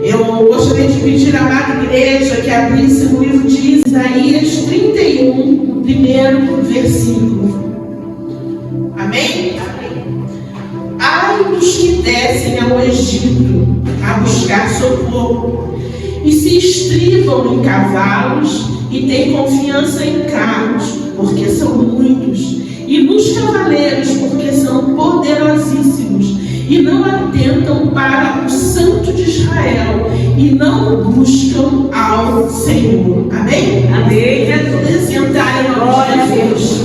Eu gostaria de pedir à amada igreja que abrisse o livro de Isaías 31, o primeiro versículo. Amém? Ai dos que descem ao Egito a buscar socorro e se estrivam em cavalos e têm confiança em carros, porque são muitos, e nos cavaleiros, porque são poderosíssimos, e não atentam para o Santo de Israel, e não buscam ao Senhor. Amém? Amém. Apresentar em nome de Deus.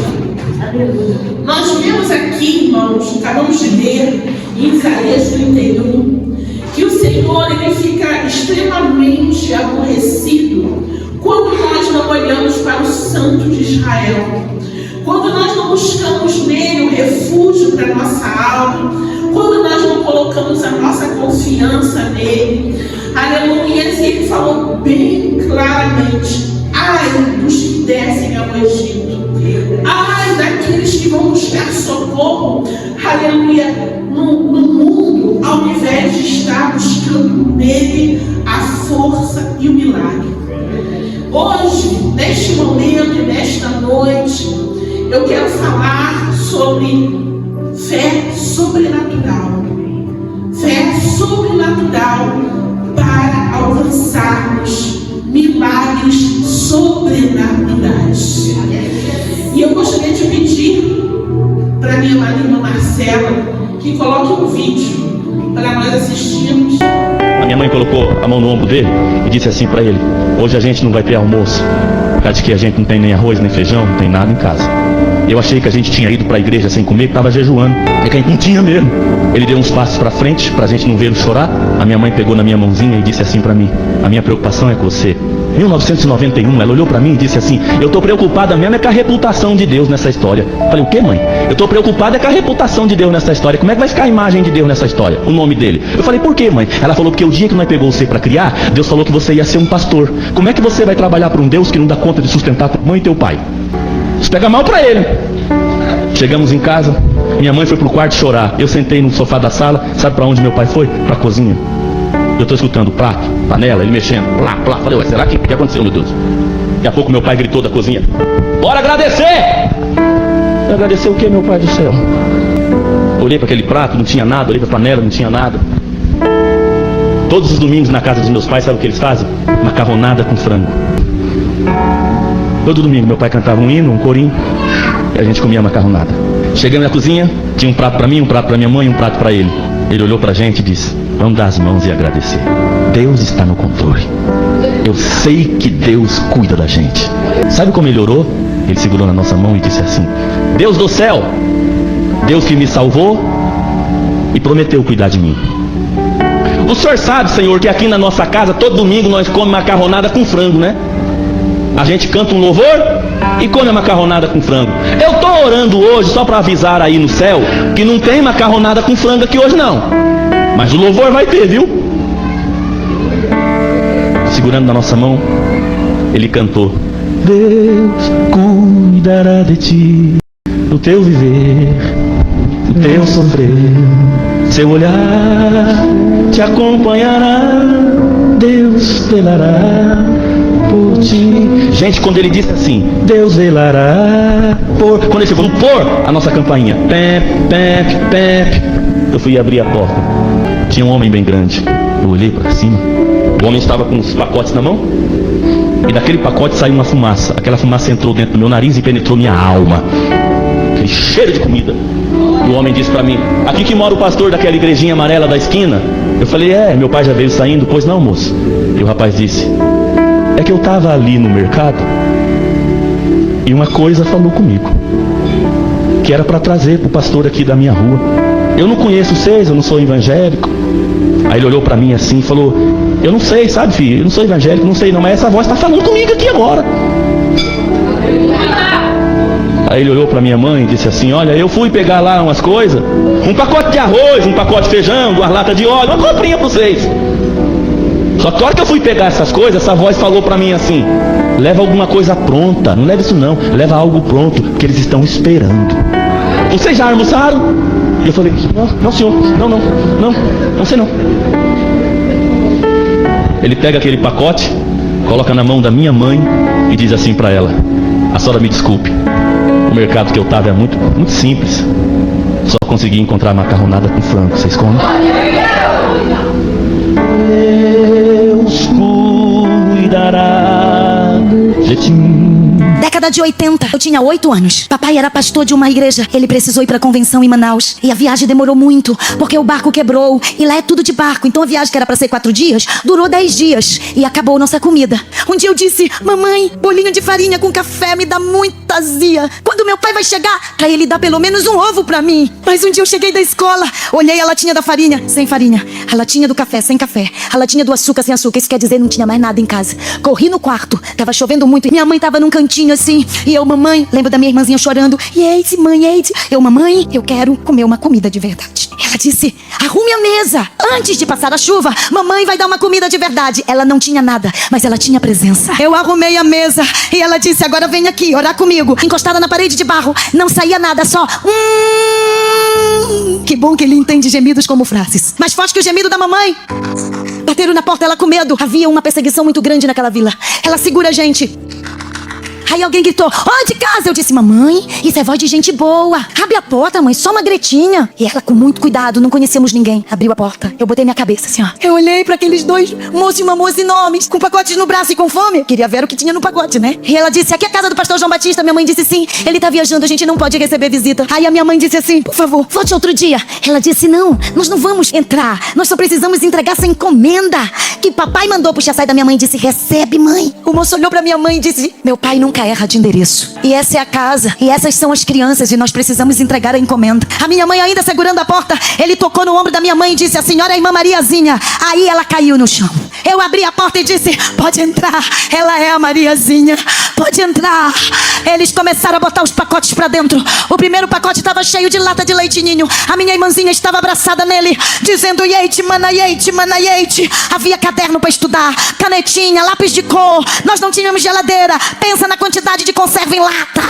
Nós vemos aqui, irmãos, acabamos de ler em Isaías 31, que o Senhor ele fica extremamente aborrecido quando nós não olhamos para o Santo de Israel, quando nós não buscamos nele o refúgio para a nossa alma, quando nós não colocamos a nossa confiança nele. Aleluia. E ele falou bem claramente: ai dos que descem ao Egito, ai daqueles que vão buscar socorro, aleluia, no mundo, ao invés de estar buscando nele a força e o milagre. Hoje, neste momento e nesta noite, eu quero falar sobre fé sobrenatural. Fé sobrenatural para alcançarmos milagres sobrenaturais. E eu gostaria de pedir para minha irmã Marcela que coloque um vídeo para nós assistirmos. A minha mãe colocou a mão no ombro dele e disse assim para ele: hoje a gente não vai ter almoço, por causa de que a gente não tem nem arroz, nem feijão, não tem nada em casa. Eu achei que a gente tinha ido para a igreja sem comer, que estava jejuando. É que a gente não tinha mesmo. Ele deu uns passos para frente, para a gente não vê-lo chorar. A minha mãe pegou na minha mãozinha e disse assim para mim: a minha preocupação é com você. 1991, ela olhou para mim e disse assim: eu estou preocupada mesmo é com a reputação de Deus nessa história. Eu falei: o que, mãe? Eu estou preocupada é com a reputação de Deus nessa história. Como é que vai ficar a imagem de Deus nessa história? O nome dele. Eu falei: por quê, mãe? Ela falou: porque o dia que nós pegou você para criar, Deus falou que você ia ser um pastor. Como é que você vai trabalhar para um Deus que não dá conta de sustentar tua mãe e teu pai? Isso pega mal para ele. Chegamos em casa, minha mãe foi pro quarto chorar. Eu sentei no sofá da sala. Sabe para onde meu pai foi? Para a cozinha. Eu estou escutando prato, panela, ele mexendo, plá, plá. Falei: ué, será que aconteceu, meu Deus? Daqui a pouco meu pai gritou da cozinha: bora agradecer! Agradecer o que, meu pai do céu? Olhei para aquele prato, não tinha nada. Olhei para a panela, não tinha nada. Todos os domingos na casa dos meus pais, sabe o que eles fazem? Macarronada com frango. Todo domingo meu pai cantava um hino, um corinho, e a gente comia macarronada. Chegamos na cozinha, tinha um prato para mim, um prato para minha mãe e um prato para ele. Ele olhou para a gente e disse: vamos dar as mãos e agradecer. Deus está no controle. Eu sei que Deus cuida da gente. Sabe como ele orou? Ele segurou na nossa mão e disse assim: Deus do céu, Deus que me salvou e prometeu cuidar de mim. O senhor sabe, Senhor, que aqui na nossa casa todo domingo nós comemos macarronada com frango, né? A gente canta um louvor e come a macarronada com frango. Eu estou orando hoje só para avisar aí no céu que não tem macarronada com frango aqui hoje não. Mas o louvor vai ter, viu? Segurando na nossa mão, ele cantou: Deus cuidará de ti, no teu viver, no teu sofrer. Seu olhar te acompanhará, Deus velará por ti. Gente, quando ele disse assim: Deus velará por... Quando ele chegou no por, a nossa campainha, pep, pep, pep, eu fui abrir a porta. Tinha um homem bem grande. Eu olhei para cima. O homem estava com os pacotes na mão, e daquele pacote saiu uma fumaça. Aquela fumaça entrou dentro do meu nariz e penetrou minha alma. Aquele cheiro de comida. E o homem disse para mim: aqui que mora o pastor daquela igrejinha amarela da esquina? Eu falei: é, meu pai já veio saindo. Pois não, moço? E o rapaz disse: é que eu estava ali no mercado e uma coisa falou comigo, que era para trazer para o pastor aqui da minha rua. Eu não conheço vocês, eu não sou evangélico. Aí ele olhou para mim assim e falou: eu não sei, sabe, filho, eu não sou evangélico, não sei não, mas essa voz está falando comigo aqui agora. Aí ele olhou para minha mãe e disse assim: olha, eu fui pegar lá umas coisas, um pacote de arroz, um pacote de feijão, 2 latas de óleo, uma comprinha para vocês. Só que a hora que eu fui pegar essas coisas, essa voz falou para mim assim: leva alguma coisa pronta, não leva isso não, leva algo pronto, que eles estão esperando. Vocês já almoçaram? E eu falei: não senhor, não sei não. Ele pega aquele pacote, coloca na mão da minha mãe e diz assim para ela: a senhora me desculpe, o mercado que eu estava é muito simples, só consegui encontrar macarronada com frango, vocês comem? Deus cuidará de ti. Década de 80, eu tinha 8 anos. Papai era pastor de uma igreja. Ele precisou ir pra convenção em Manaus. E a viagem demorou muito, porque o barco quebrou. E lá é tudo de barco. Então a viagem, que era pra ser 4 dias, durou 10 dias. E acabou nossa comida. Um dia eu disse: mamãe, bolinho de farinha com café me dá muita azia. Quando meu pai vai chegar, pra ele dar pelo menos um ovo pra mim. Mas um dia eu cheguei da escola, olhei a latinha da farinha, sem farinha. A latinha do café, sem café. A latinha do açúcar, sem açúcar. Isso quer dizer, não tinha mais nada em casa. Corri no quarto, tava chovendo muito. E minha mãe tava num cantinho assim. E eu, mamãe, lembro da minha irmãzinha chorando. E Eide, mãe, Eide. Eu, mamãe, eu quero comer uma comida de verdade. Ela disse: arrume a mesa antes de passar a chuva. Mamãe vai dar uma comida de verdade. Ela não tinha nada, mas ela tinha presença. Eu arrumei a mesa e ela disse: agora vem aqui orar comigo. Encostada na parede de barro, não saía nada, só Que bom que ele entende gemidos como frases. Mais forte que o gemido da mamãe. Bateram na porta, ela com medo. Havia uma perseguição muito grande naquela vila. Ela segura a gente. Aí alguém gritou: ó, de casa! Eu disse: mamãe, isso é voz de gente boa. Abre a porta, mãe, só uma Gretinha. E ela, com muito cuidado, não conhecemos ninguém, abriu a porta. Eu botei minha cabeça assim, ó. Eu olhei pra aqueles dois moços e uma moça enormes, com pacotes no braço e com fome. Eu queria ver o que tinha no pacote, né? E ela disse: aqui é a casa do pastor João Batista. Minha mãe disse: sim, ele tá viajando, a gente não pode receber visita. Aí a minha mãe disse assim: por favor, volte outro dia. Ela disse: não, nós não vamos entrar, nós só precisamos entregar essa encomenda que papai mandou. Puxa, sai da minha mãe e disse: recebe, mãe. O moço olhou pra minha mãe e disse: meu pai nunca erra de endereço. E essa é a casa, e essas são as crianças, e nós precisamos entregar a encomenda. A minha mãe ainda segurando a porta, ele tocou no ombro da minha mãe e disse: a senhora é a irmã Mariazinha. Aí ela caiu no chão. Eu abri a porta e disse: pode entrar, ela é a Mariazinha, pode entrar. Eles começaram a botar os pacotes pra dentro. O primeiro pacote estava cheio de lata de leite ninho. A minha irmãzinha estava abraçada nele, dizendo: Yeite, mana, Yeite, mana, Yeite. Havia caderno pra estudar, canetinha, lápis de cor. Nós não tínhamos geladeira. Pensa na quantidade de conserva em lata,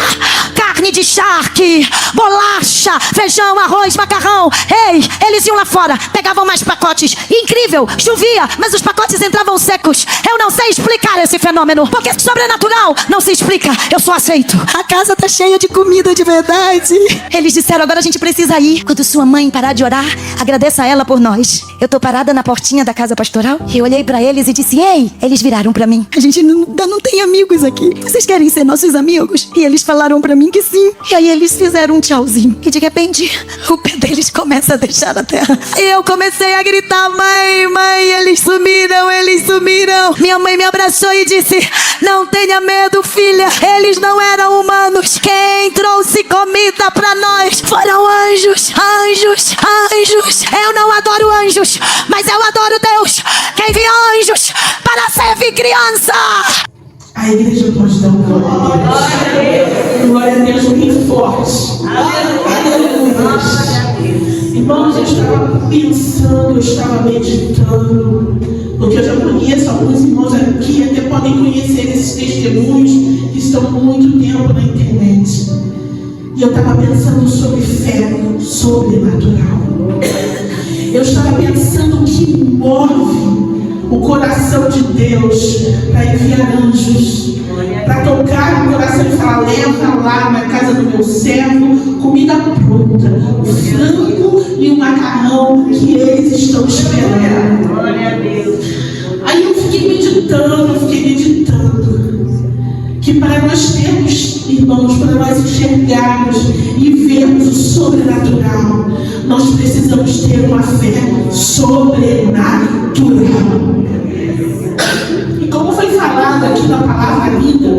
carne de charque, bolacha, feijão, arroz, macarrão. Ei, eles iam lá fora, pegavam mais pacotes. Incrível, chovia, mas os pacotes entravam secos. Eu não sei explicar esse fenômeno, porque sobrenatural não se explica, eu só aceito. A casa tá cheia de comida de verdade. Eles disseram: agora a gente precisa ir. Quando sua mãe parar de orar, agradeça a ela por nós. Eu tô parada na portinha da casa pastoral e eu olhei pra eles e disse: ei. Eles viraram pra mim: a gente não tem amigos aqui, vocês querem ser nossos amigos? E eles falaram pra mim que sim. E aí eles fizeram um tchauzinho. E de repente, o pé deles começa a deixar a terra. E eu comecei a gritar: mãe, mãe, eles sumiram, eles sumiram. Minha mãe me abraçou e disse: não tenha medo, filha, eles não eram humanos. Quem trouxe comida pra nós foram anjos, anjos, anjos. Eu não adoro anjos, mas eu adoro Deus, quem envia anjos para servir criança. A igreja pode dar um glória a Deus. Glória a Deus muito forte. Aleluia. Irmãos, eu estava pensando, eu estava meditando, porque eu já conheço alguns irmãos aqui, até podem conhecer esses testemunhos que estão há muito tempo na internet. E eu estava pensando sobre fé sobrenatural. Eu estava pensando o que move o coração de Deus para enviar anjos, para tocar no coração e falar: leva lá na casa do meu servo comida pronta, o frango e o macarrão que eles estão esperando. Glória a Deus. Aí eu fiquei meditando que para nós termos, irmãos, para nós enxergarmos e vermos o sobrenatural, nós precisamos ter uma fé sobrenatural. E como foi falado aqui na palavra vida,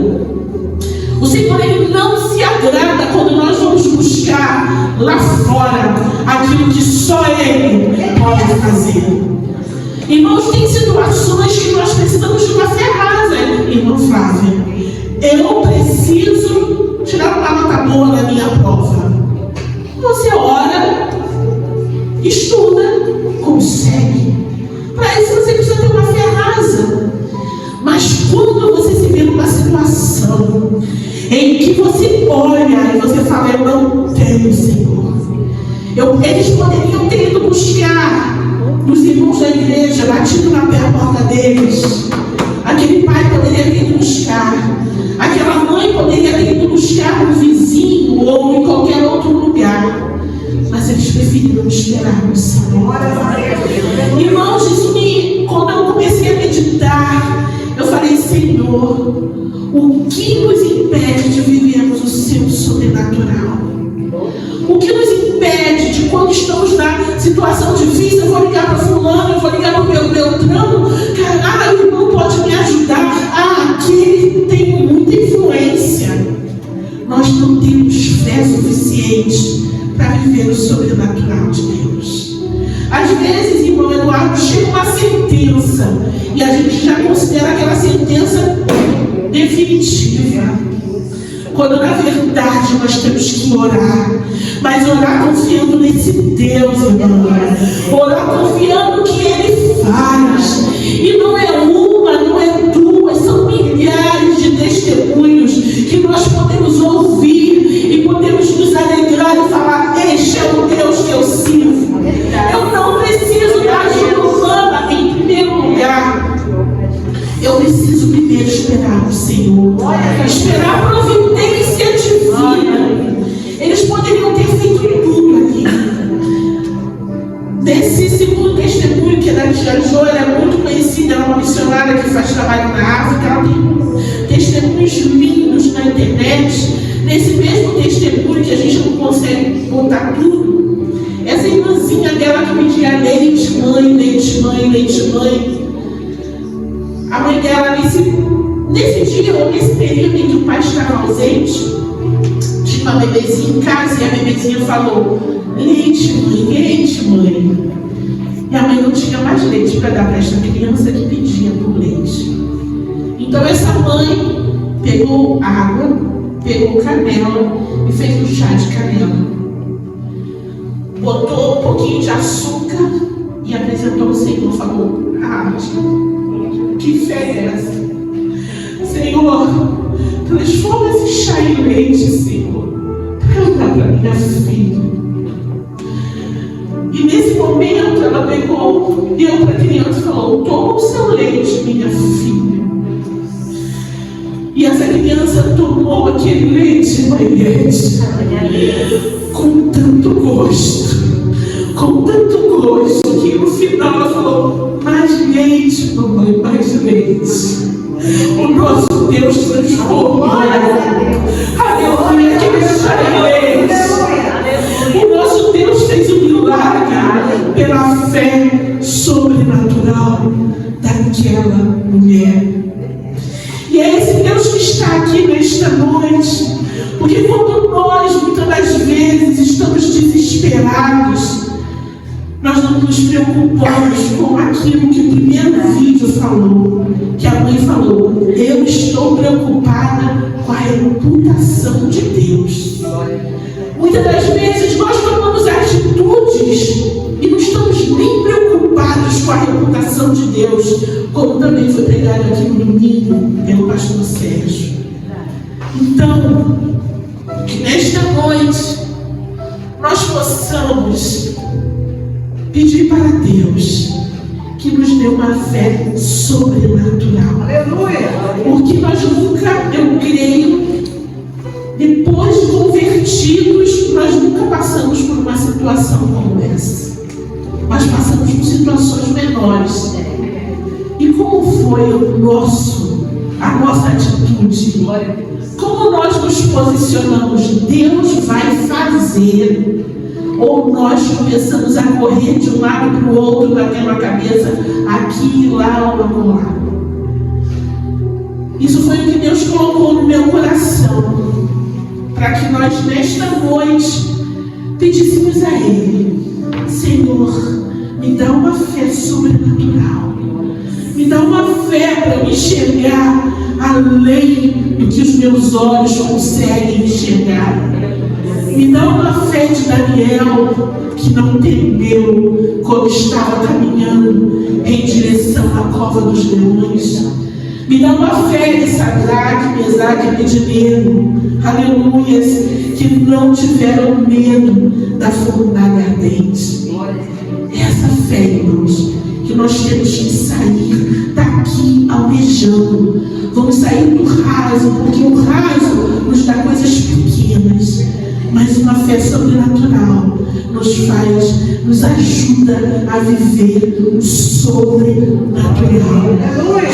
o Senhor, Ele não se agrada quando nós vamos buscar lá fora aquilo que só Ele pode fazer. Irmãos, tem situações que nós precisamos de uma fé rasa, irmão Flávia. Eu preciso tirar uma nota boa na minha prova. Você ora, estuda, consegue. Para isso você precisa ter uma fé rasa. Mas quando você se vê numa situação em que você olha e você fala: eu não tenho, Senhor. Eles poderiam ter ido buscar os irmãos da igreja, batido na porta deles deles. Aquele pai poderia ter ido buscar, aquela mãe poderia ter ido buscar no vizinho ou em qualquer outro lugar, mas eles preferiram esperar no Senhor. Irmãos, quando eu comecei a meditar, eu falei: Senhor, o que nos impede de vivermos o seu sobrenatural? O que nos impede de, quando estamos na situação difícil, eu vou ligar para fulano, eu vou ligar para o meu Beltrano, cara, o irmão pode me ajudar, aquele tem muita influência. Nós não temos fé suficiente para viver o sobrenatural de Deus. Às vezes, irmão Eduardo, chega uma sentença e a gente já considera aquela sentença definitiva, quando na verdade nós temos que orar, mas orar confiando nesse Deus, irmão. Orar confiando que Ele faz. E não é uma, não é duas, são milhares de testemunhos que nós podemos ouvir e podemos nos alegrar e falar: este é o Deus que eu sirvo. Eu não preciso da ajuda humana em primeiro lugar. Eu preciso primeiro esperar o Senhor, esperar a providência divina. Eles poderiam ter feito tudo aqui. Desse segundo testemunho, que é da tia Jo, ela é muito conhecida, ela é uma missionária que faz trabalho na África, ela tem testemunhos lindos na internet. Nesse mesmo testemunho, que a gente não consegue botar tudo, essa irmãzinha dela que pedia leite, mãe, leite, mãe, leite, mãe. A mãe dela, nesse dia, ou nesse período em que o pai estava ausente, tinha uma bebezinha em casa e a bebezinha falou: leite, mãe. E a mãe não tinha mais leite para dar para esta criança que pedia por leite. Então essa mãe pegou água, pegou canela e fez um chá de canela. Botou um pouquinho de açúcar e apresentou ao Senhor. Falou: que fé é essa? Senhor, transforma esse chá em leite, Senhor, para eu dar para minha filha. E nesse momento ela pegou, deu para a criança e falou: toma o seu leite, minha filha. E essa criança tomou aquele leite, Mailete, com tanto gosto, que no final ela falou: mais leite, mamãe, mais leite. O nosso Deus transformou. Aleluia, aquele chá de leite. O nosso Deus fez um milagre pela fé sobrenatural daquela mulher. E é esse Deus que está aqui nesta noite. Porque quando nós, muitas das vezes, estamos desesperados, nós não nos preocupamos com aquilo que o primeiro vídeo falou, que a mãe falou: eu estou preocupada com a reputação de Deus. Muitas das vezes nós tomamos atitudes e não estamos nem preocupados com a reputação de Deus, como também foi pregado aqui no domingo pelo pastor Sérgio. Então, que nesta noite nós possamos pedir para Deus que nos dê uma fé sobrenatural. Aleluia! Porque nós nunca, eu creio, depois de convertidos, nós nunca passamos por uma situação como essa. Nós passamos por situações menores. E como foi a nossa atitude? Como nós nos posicionamos? Deus vai fazer. Ou nós começamos a correr de um lado para o outro, batendo a cabeça aqui, lá ou acolá. Isso foi o que Deus colocou no meu coração, para que nós nesta noite pedíssemos a Ele: Senhor, me dá uma fé sobrenatural, me dá uma fé para eu enxergar além do que os meus olhos conseguem enxergar. Me dá uma fé de Daniel, que não temeu quando estava caminhando em direção à cova dos leões. Me dá uma fé de Sadraque, Mesaque e Abednego, aleluias, que não tiveram medo da fornalha ardente. Essa fé, irmãos, que nós temos que sair da almejando. Vamos sair do raso, porque o raso nos dá coisas pequenas. Mas uma fé sobrenatural nos ajuda a viver o sobrenatural. Aleluia!